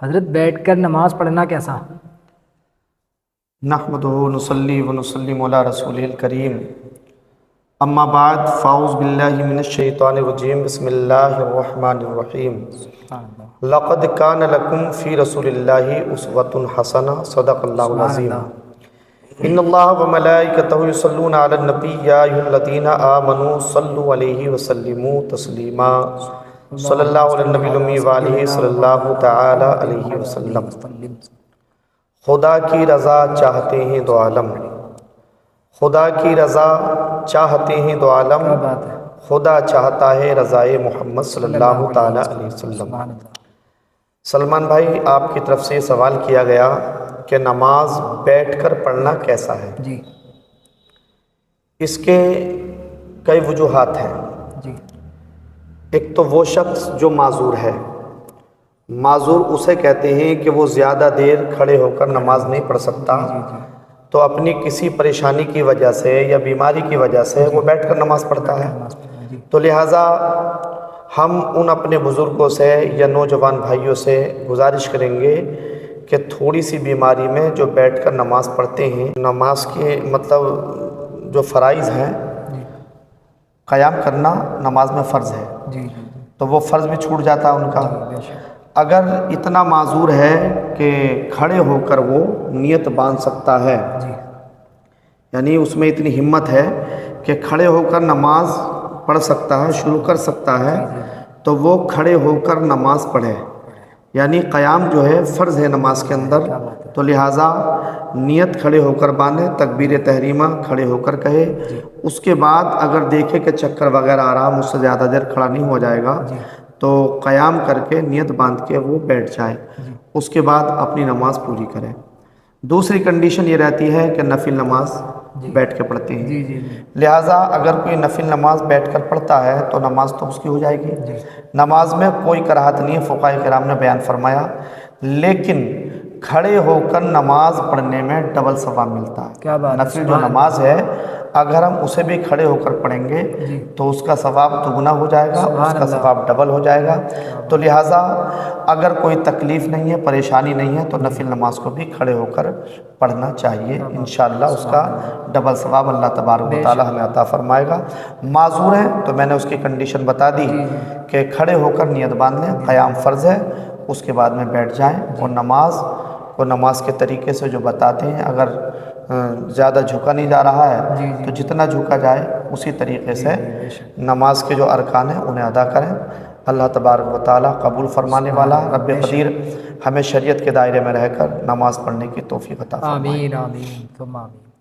حضرت بیٹھ کر نماز پڑھنا کیسا؟ نحمدہ ونصلی ونسلم علی رسول الکریم، اما بعد فاعوذ باللہ من الشیطان الرجیم، بسم اللہ الرحمن الرحیم۔ لقد کان لکم فی رسول اللہ اسوۃ حسنہ، صدق اللہ العظیم۔ ان اللہ وملائکتہ یصلون علی النبی یا ایھا الذین آمنوا صلوا علیہ وسلموا تسلیما، صلی اللہ علی النبی الامی وآلہ صلی اللہ تعالی علیہ وسلم۔ خدا کی رضا چاہتے ہیں دو عالم، خدا کی رضا چاہتے ہیں دو عالم، خدا چاہتا ہے رضائے محمد صلی اللہ تعالی علیہ وسلم۔ سلمان بھائی، آپ کی طرف سے سوال کیا گیا کہ نماز بیٹھ کر پڑھنا کیسا ہے؟ جی اس کے کئی وجوہات ہیں۔ جی ایک تو وہ شخص جو معذور ہے، معذور اسے کہتے ہیں کہ وہ زیادہ دیر کھڑے ہو کر نماز نہیں پڑھ سکتا، تو اپنی کسی پریشانی کی وجہ سے یا بیماری کی وجہ سے وہ بیٹھ کر نماز پڑھتا ہے۔ تو لہٰذا ہم ان اپنے بزرگوں سے یا نوجوان بھائیوں سے گزارش کریں گے کہ تھوڑی سی بیماری میں جو بیٹھ کر نماز پڑھتے ہیں، نماز کے مطلب جو فرائض ہیں، قیام کرنا نماز میں فرض ہے، تو وہ فرض بھی چھوٹ جاتا ہے ان کا۔ اگر اتنا معذور ہے کہ کھڑے ہو کر وہ نیت باندھ سکتا ہے، یعنی اس میں اتنی ہمت ہے کہ کھڑے ہو کر نماز پڑھ سکتا ہے، شروع کر سکتا ہے، تو وہ کھڑے ہو کر نماز پڑھے، یعنی قیام جو ہے فرض ہے نماز کے اندر، تو لہٰذا نیت کھڑے ہو کر باندھے، تکبیر تحریمہ کھڑے ہو کر کہے۔ اس کے بعد اگر دیکھے کہ چکر وغیرہ آ رہا، مجھ سے زیادہ دیر کھڑا نہیں ہو جائے گا، تو قیام کر کے نیت باندھ کے وہ بیٹھ جائے، اس کے بعد اپنی نماز پوری کرے۔ دوسری کنڈیشن یہ رہتی ہے کہ نفل نماز بیٹھ کے پڑھتے ہیں، لہٰذا اگر کوئی نفل نماز بیٹھ کر پڑھتا ہے تو نماز تو اس کی ہو جائے گی، نماز میں کوئی کراہت نہیں ہے، فقہاء کرام نے بیان فرمایا، لیکن کھڑے ہو کر نماز پڑھنے میں ڈبل ثواب ملتا ہے۔ نفل جو نماز ہے اگر ہم اسے بھی کھڑے ہو کر پڑھیں گے تو اس کا ثواب دگنا ہو جائے گا، اس کا ثواب ڈبل ہو جائے گا۔ تو لہٰذا اگر کوئی تکلیف نہیں ہے، پریشانی نہیں ہے، تو نفل نماز کو بھی کھڑے ہو کر پڑھنا چاہیے، انشاءاللہ اس کا ڈبل ثواب اللہ تبارک و تعالی ہمیں عطا فرمائے گا۔ معذور ہیں تو میں نے اس کی کنڈیشن بتا دی کہ کھڑے ہو کر نیت باندھ لیں، قیام فرض ہے، اس کے بعد میں بیٹھ جائیں، اور نماز کے طریقے سے جو بتاتے ہیں، اگر زیادہ جھکا نہیں جا رہا ہے تو جتنا جھکا جائے اسی طریقے سے نماز کے جو ارکان ہیں انہیں ادا کریں۔ اللہ تبارک و تعالی قبول فرمانے والا رب قدیر ہمیں شریعت کے دائرے میں رہ کر نماز پڑھنے کی توفیق عطا فرمائے۔ آمین آمین ثم آمین۔